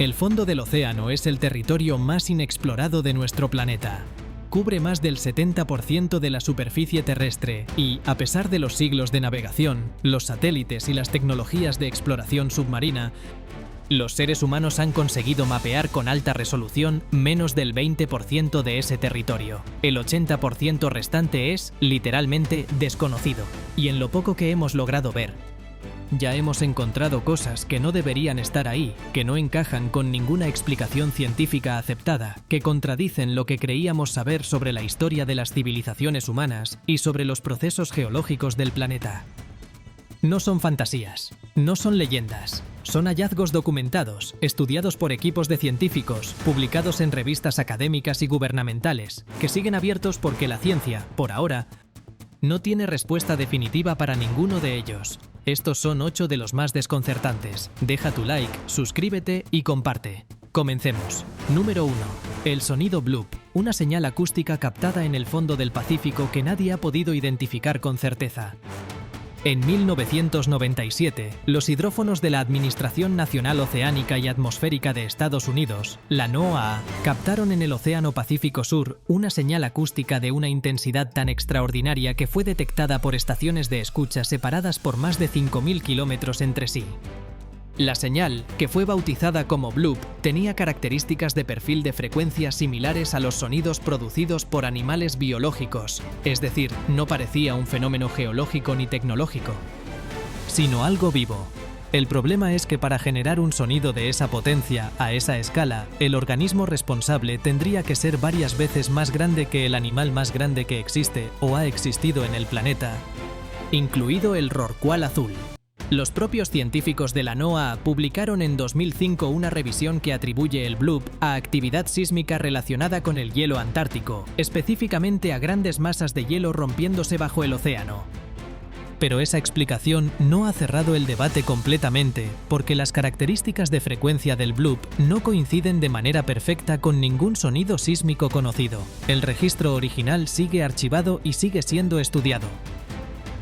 El fondo del océano es el territorio más inexplorado de nuestro planeta. Cubre más del 70% de la superficie terrestre y, a pesar de los siglos de navegación, los satélites y las tecnologías de exploración submarina, los seres humanos han conseguido mapear con alta resolución menos del 20% de ese territorio. El 80% restante es, literalmente, desconocido. Y en lo poco que hemos logrado ver, ya hemos encontrado cosas que no deberían estar ahí, que no encajan con ninguna explicación científica aceptada, que contradicen lo que creíamos saber sobre la historia de las civilizaciones humanas y sobre los procesos geológicos del planeta. No son fantasías, no son leyendas, son hallazgos documentados, estudiados por equipos de científicos, publicados en revistas académicas y gubernamentales, que siguen abiertos porque la ciencia, por ahora, no tiene respuesta definitiva para ninguno de ellos. Estos son 8 de los más desconcertantes. Deja tu like, suscríbete y comparte. Comencemos. Número 1. El sonido bloop, una señal acústica captada en el fondo del Pacífico que nadie ha podido identificar con certeza. En 1997, los hidrófonos de la Administración Nacional Oceánica y Atmosférica de Estados Unidos, la NOAA, captaron en el Océano Pacífico Sur una señal acústica de una intensidad tan extraordinaria que fue detectada por estaciones de escucha separadas por más de 5.000 kilómetros entre sí. La señal, que fue bautizada como bloop, tenía características de perfil de frecuencia similares a los sonidos producidos por animales biológicos, es decir, no parecía un fenómeno geológico ni tecnológico, sino algo vivo. El problema es que para generar un sonido de esa potencia, a esa escala, el organismo responsable tendría que ser varias veces más grande que el animal más grande que existe o ha existido en el planeta, incluido el rorcual azul. Los propios científicos de la NOAA publicaron en 2005 una revisión que atribuye el bloop a actividad sísmica relacionada con el hielo antártico, específicamente a grandes masas de hielo rompiéndose bajo el océano. Pero esa explicación no ha cerrado el debate completamente, porque las características de frecuencia del bloop no coinciden de manera perfecta con ningún sonido sísmico conocido. El registro original sigue archivado y sigue siendo estudiado.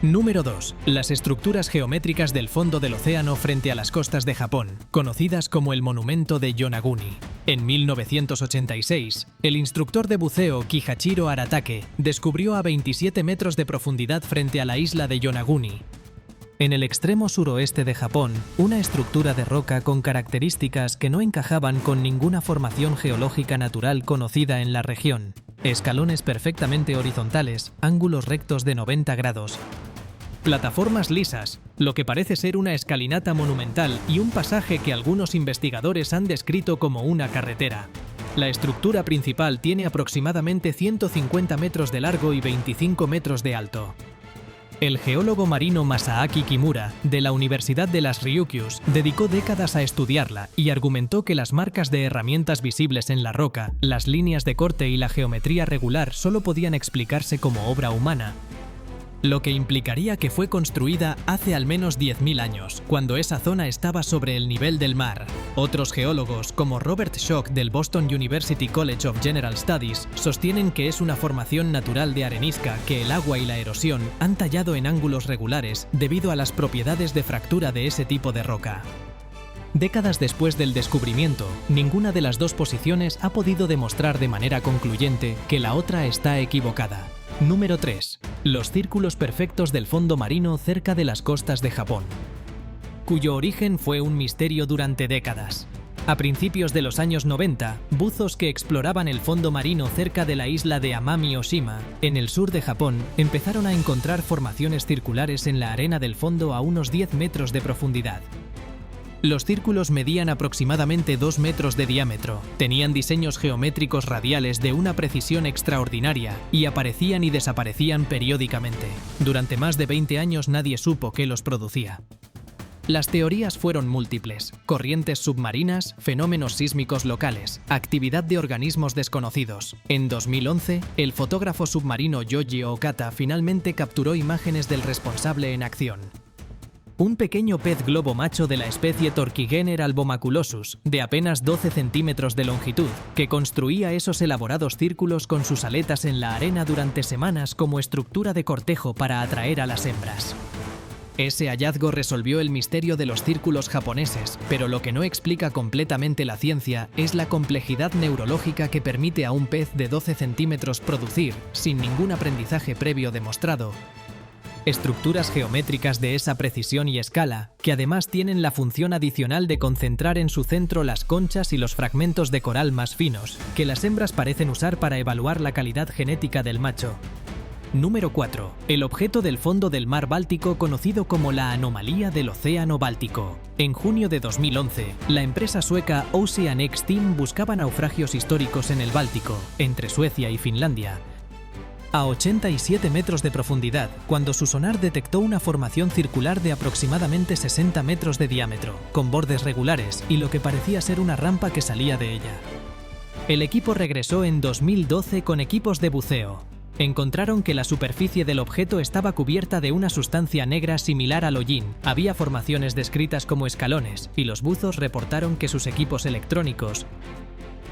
Número 2. Las estructuras geométricas del fondo del océano frente a las costas de Japón, conocidas como el monumento de Yonaguni. En 1986, el instructor de buceo Kihachiro Aratake descubrió a 27 metros de profundidad frente a la isla de Yonaguni, en el extremo suroeste de Japón, una estructura de roca con características que no encajaban con ninguna formación geológica natural conocida en la región. Escalones perfectamente horizontales, ángulos rectos de 90 grados. Plataformas lisas, lo que parece ser una escalinata monumental y un pasaje que algunos investigadores han descrito como una carretera. La estructura principal tiene aproximadamente 150 metros de largo y 25 metros de alto. El geólogo marino Masaaki Kimura, de la Universidad de las Ryukyus, dedicó décadas a estudiarla y argumentó que las marcas de herramientas visibles en la roca, las líneas de corte y la geometría regular solo podían explicarse como obra humana, lo que implicaría que fue construida hace al menos 10.000 años, cuando esa zona estaba sobre el nivel del mar. Otros geólogos, como Robert Schoch del Boston University College of General Studies, sostienen que es una formación natural de arenisca que el agua y la erosión han tallado en ángulos regulares debido a las propiedades de fractura de ese tipo de roca. Décadas después del descubrimiento, ninguna de las dos posiciones ha podido demostrar de manera concluyente que la otra está equivocada. Número 3. Los círculos perfectos del fondo marino cerca de las costas de Japón, cuyo origen fue un misterio durante décadas. A principios de los años 90, buzos que exploraban el fondo marino cerca de la isla de Amami-Oshima, en el sur de Japón, empezaron a encontrar formaciones circulares en la arena del fondo a unos 10 metros de profundidad. Los círculos medían aproximadamente 2 metros de diámetro, tenían diseños geométricos radiales de una precisión extraordinaria y aparecían y desaparecían periódicamente. Durante más de 20 años nadie supo qué los producía. Las teorías fueron múltiples: corrientes submarinas, fenómenos sísmicos locales, actividad de organismos desconocidos. En 2011, el fotógrafo submarino Yoji Okata finalmente capturó imágenes del responsable en acción. Un pequeño pez globo macho de la especie Torquigener albomaculosus, de apenas 12 centímetros de longitud, que construía esos elaborados círculos con sus aletas en la arena durante semanas como estructura de cortejo para atraer a las hembras. Ese hallazgo resolvió el misterio de los círculos japoneses, pero lo que no explica completamente la ciencia es la complejidad neurológica que permite a un pez de 12 centímetros producir, sin ningún aprendizaje previo demostrado, estructuras geométricas de esa precisión y escala, que además tienen la función adicional de concentrar en su centro las conchas y los fragmentos de coral más finos, que las hembras parecen usar para evaluar la calidad genética del macho. Número 4. El objeto del fondo del mar Báltico conocido como la anomalía del Océano Báltico. En junio de 2011, la empresa sueca Ocean X Team buscaba naufragios históricos en el Báltico, entre Suecia y Finlandia, a 87 metros de profundidad, cuando su sonar detectó una formación circular de aproximadamente 60 metros de diámetro, con bordes regulares y lo que parecía ser una rampa que salía de ella. El equipo regresó en 2012 con equipos de buceo. Encontraron que la superficie del objeto estaba cubierta de una sustancia negra similar al hollín, había formaciones descritas como escalones, y los buzos reportaron que sus equipos electrónicos,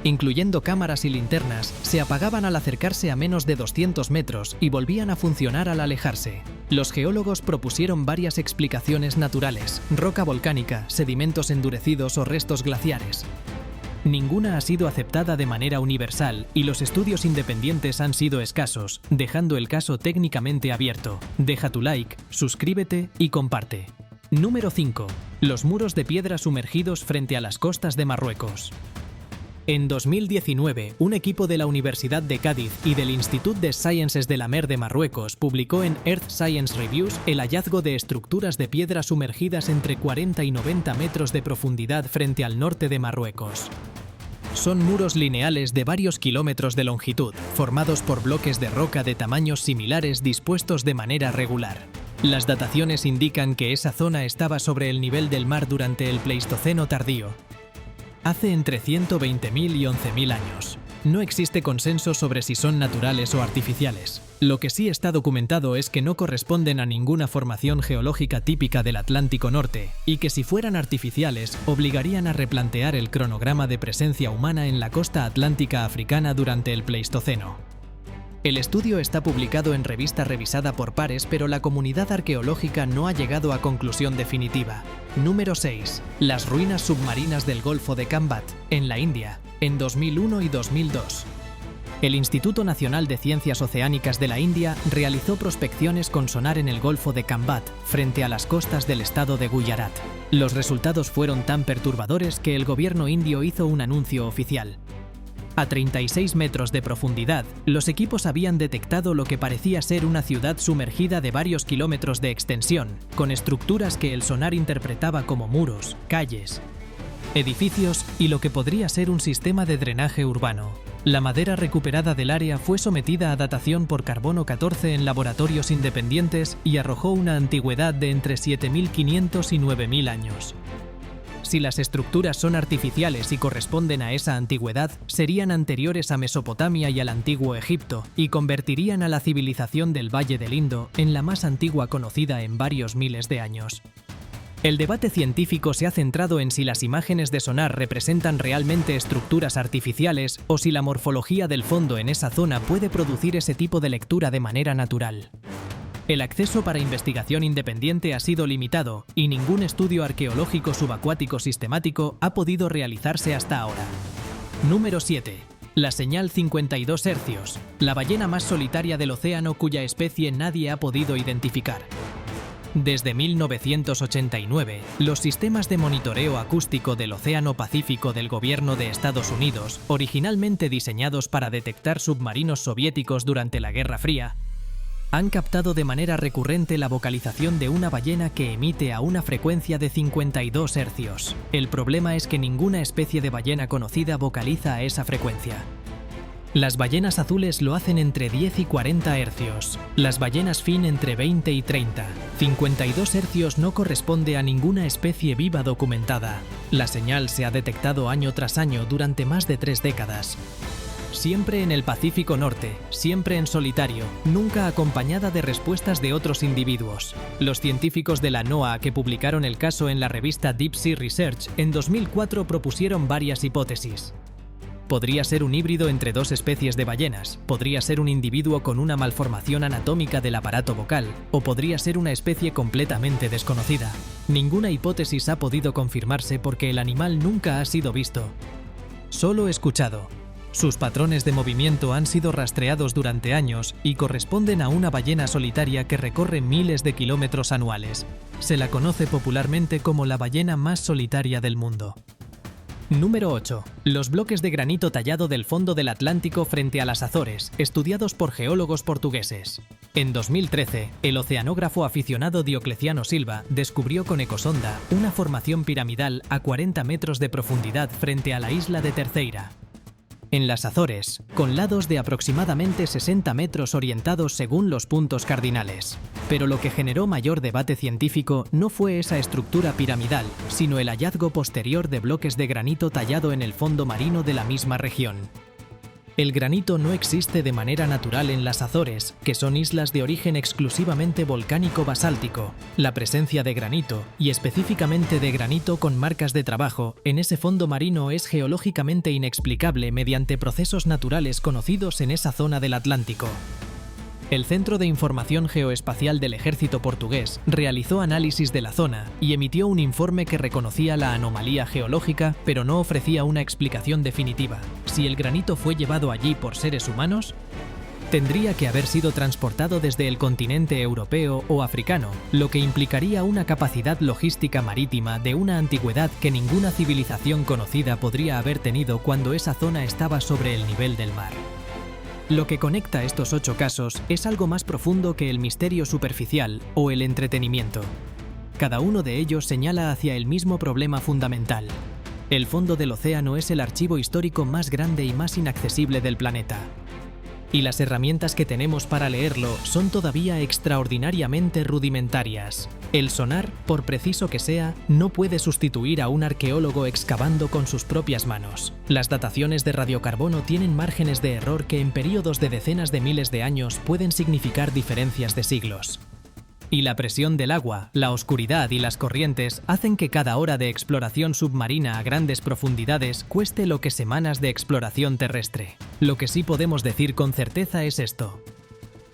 incluyendo cámaras y linternas, se apagaban al acercarse a menos de 200 metros y volvían a funcionar al alejarse. Los geólogos propusieron varias explicaciones naturales: roca volcánica, sedimentos endurecidos o restos glaciares. Ninguna ha sido aceptada de manera universal y los estudios independientes han sido escasos, dejando el caso técnicamente abierto. Deja tu like, suscríbete y comparte. Número 5. Los muros de piedra sumergidos frente a las costas de Marruecos. En 2019, un equipo de la Universidad de Cádiz y del Institut de Sciences de la Mer de Marruecos publicó en Earth Science Reviews el hallazgo de estructuras de piedra sumergidas entre 40 y 90 metros de profundidad frente al norte de Marruecos. Son muros lineales de varios kilómetros de longitud, formados por bloques de roca de tamaños similares dispuestos de manera regular. Las dataciones indican que esa zona estaba sobre el nivel del mar durante el Pleistoceno tardío, hace entre 120.000 y 11.000 años. No existe consenso sobre si son naturales o artificiales. Lo que sí está documentado es que no corresponden a ninguna formación geológica típica del Atlántico Norte, y que si fueran artificiales, obligarían a replantear el cronograma de presencia humana en la costa atlántica africana durante el Pleistoceno. El estudio está publicado en revista revisada por pares, pero la comunidad arqueológica no ha llegado a conclusión definitiva. Número 6. Las ruinas submarinas del Golfo de Cambat, en la India, en 2001 y 2002. El Instituto Nacional de Ciencias Oceánicas de la India realizó prospecciones con sonar en el Golfo de Cambat, frente a las costas del estado de Guyarat. Los resultados fueron tan perturbadores que el gobierno indio hizo un anuncio oficial. A 36 metros de profundidad, los equipos habían detectado lo que parecía ser una ciudad sumergida de varios kilómetros de extensión, con estructuras que el sonar interpretaba como muros, calles, edificios y lo que podría ser un sistema de drenaje urbano. La madera recuperada del área fue sometida a datación por carbono 14 en laboratorios independientes y arrojó una antigüedad de entre 7.500 y 9.000 años. Si las estructuras son artificiales y corresponden a esa antigüedad, serían anteriores a Mesopotamia y al antiguo Egipto, y convertirían a la civilización del Valle del Indo en la más antigua conocida en varios miles de años. El debate científico se ha centrado en si las imágenes de sonar representan realmente estructuras artificiales o si la morfología del fondo en esa zona puede producir ese tipo de lectura de manera natural. El acceso para investigación independiente ha sido limitado y ningún estudio arqueológico subacuático sistemático ha podido realizarse hasta ahora. Número 7. La señal 52 Hz, la ballena más solitaria del océano cuya especie nadie ha podido identificar. Desde 1989, los sistemas de monitoreo acústico del Océano Pacífico del gobierno de Estados Unidos, originalmente diseñados para detectar submarinos soviéticos durante la Guerra Fría, han captado de manera recurrente la vocalización de una ballena que emite a una frecuencia de 52 Hz. El problema es que ninguna especie de ballena conocida vocaliza a esa frecuencia. Las ballenas azules lo hacen entre 10 y 40 Hz, las ballenas fin entre 20 y 30. 52 Hz no corresponde a ninguna especie viva documentada. La señal se ha detectado año tras año durante más de 3 décadas. Siempre en el Pacífico Norte, siempre en solitario, nunca acompañada de respuestas de otros individuos. Los científicos de la NOAA que publicaron el caso en la revista Deep Sea Research en 2004 propusieron varias hipótesis. Podría ser un híbrido entre dos especies de ballenas, podría ser un individuo con una malformación anatómica del aparato vocal, o podría ser una especie completamente desconocida. Ninguna hipótesis ha podido confirmarse porque el animal nunca ha sido visto, solo escuchado. Sus patrones de movimiento han sido rastreados durante años y corresponden a una ballena solitaria que recorre miles de kilómetros anuales. Se la conoce popularmente como la ballena más solitaria del mundo. Número 8. Los bloques de granito tallado del fondo del Atlántico frente a las Azores, estudiados por geólogos portugueses. En 2013, el oceanógrafo aficionado Diocleciano Silva descubrió con ecosonda una formación piramidal a 40 metros de profundidad frente a la isla de Terceira, en las Azores, con lados de aproximadamente 60 metros orientados según los puntos cardinales. Pero lo que generó mayor debate científico no fue esa estructura piramidal, sino el hallazgo posterior de bloques de granito tallado en el fondo marino de la misma región. El granito no existe de manera natural en las Azores, que son islas de origen exclusivamente volcánico basáltico. La presencia de granito, y específicamente de granito con marcas de trabajo, en ese fondo marino es geológicamente inexplicable mediante procesos naturales conocidos en esa zona del Atlántico. El Centro de Información Geoespacial del Ejército portugués realizó análisis de la zona y emitió un informe que reconocía la anomalía geológica, pero no ofrecía una explicación definitiva. Si el granito fue llevado allí por seres humanos, tendría que haber sido transportado desde el continente europeo o africano, lo que implicaría una capacidad logística marítima de una antigüedad que ninguna civilización conocida podría haber tenido cuando esa zona estaba sobre el nivel del mar. Lo que conecta estos 8 casos es algo más profundo que el misterio superficial o el entretenimiento. Cada uno de ellos señala hacia el mismo problema fundamental. El fondo del océano es el archivo histórico más grande y más inaccesible del planeta. Y las herramientas que tenemos para leerlo son todavía extraordinariamente rudimentarias. El sonar, por preciso que sea, no puede sustituir a un arqueólogo excavando con sus propias manos. Las dataciones de radiocarbono tienen márgenes de error que en períodos de decenas de miles de años pueden significar diferencias de siglos. Y la presión del agua, la oscuridad y las corrientes hacen que cada hora de exploración submarina a grandes profundidades cueste lo que semanas de exploración terrestre. Lo que sí podemos decir con certeza es esto.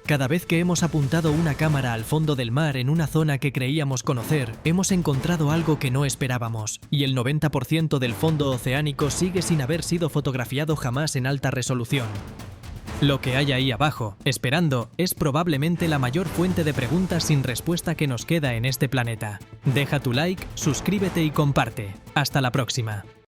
Cada vez que hemos apuntado una cámara al fondo del mar en una zona que creíamos conocer, hemos encontrado algo que no esperábamos, y el 90% del fondo oceánico sigue sin haber sido fotografiado jamás en alta resolución. Lo que hay ahí abajo, esperando, es probablemente la mayor fuente de preguntas sin respuesta que nos queda en este planeta. Deja tu like, suscríbete y comparte. Hasta la próxima.